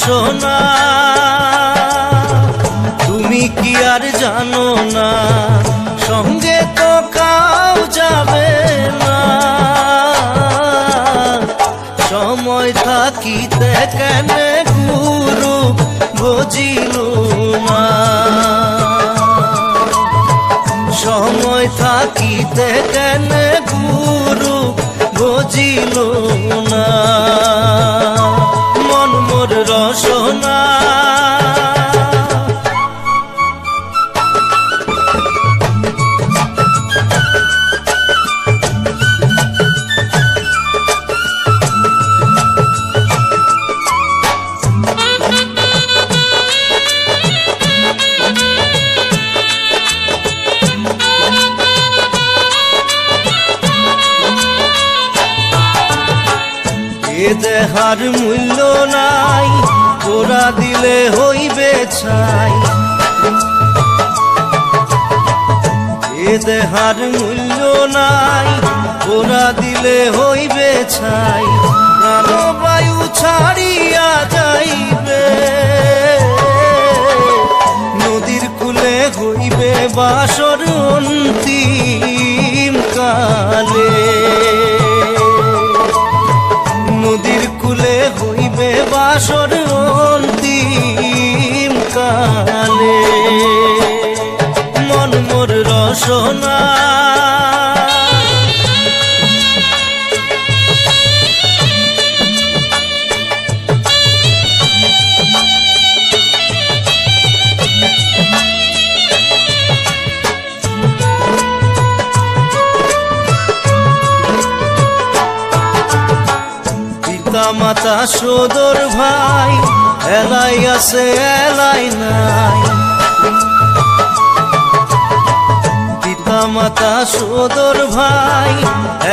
সোনা তুমি কি আর জানো না, সঙ্গে তো কাউ যাবে না। সময় থাকিতে কেন গুরু বুঝিল না, সময় থাকিতে কেন গুরু বুঝিল না। মন মোর রসনা এ দেহার মূল্য নাই, ওরা দিলে হইবে ছাই। এ দেহার মূল্য নাই, ওরা দিলে হইবে ছাই। প্রাণবায়ু ছাড়িয়া যাইবে, নদীর কূলে হইবে বাসর অন্তিম কালে। নদীর কূলে হইবে বাসর অন্তিম কালে। মন মোর রসনা মাতা সদর ভাই, এলাই আছে এলাই নাই। পিতা মাতা সদর ভাই,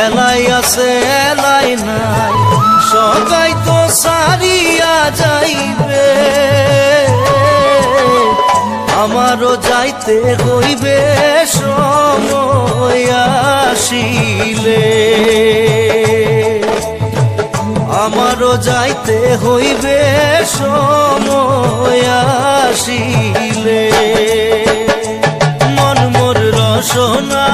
এলাই আছে এলাই নাই। সবাই তো সারিয়া যাইবে, আমারও যাইতে হইবে সময় আসিলে। আমারও যাইতে হইবে সময় আসিলে। মন মোর রসনা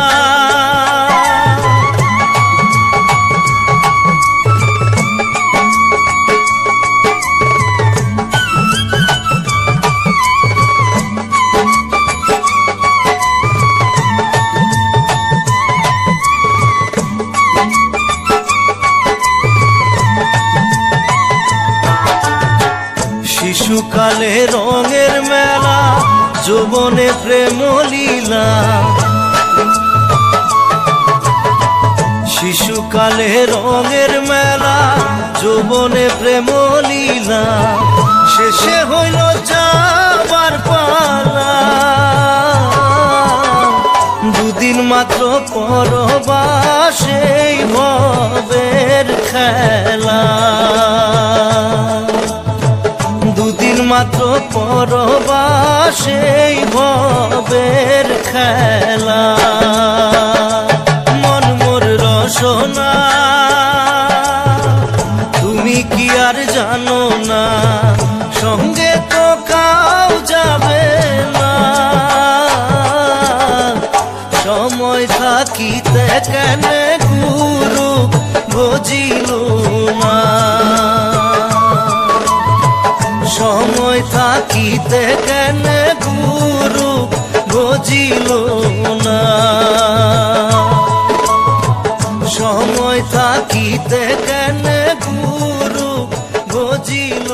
শিশুকালে রঙের মেলা, যৌবনে প্রেম লীলা। শিশুকালে রঙের মেলা, যৌবনে প্রেম লীলা। শেষে হইল যাবার পালা, দুদিন মাত্র পরবাসেই ভবের খেলা। দুদিন মাত্র পরবাসেই ভবের খেলা। মন মোর রসনা তুমি কি আর জানো না, সঙ্গে তো কাউ যাবে না। সময় থাকিতে কেন গুরু বুঝিল না, সময় থাকিতে কেন গুরু বুঝিল না। সময় থাকিতে কেন গুরু বুঝিল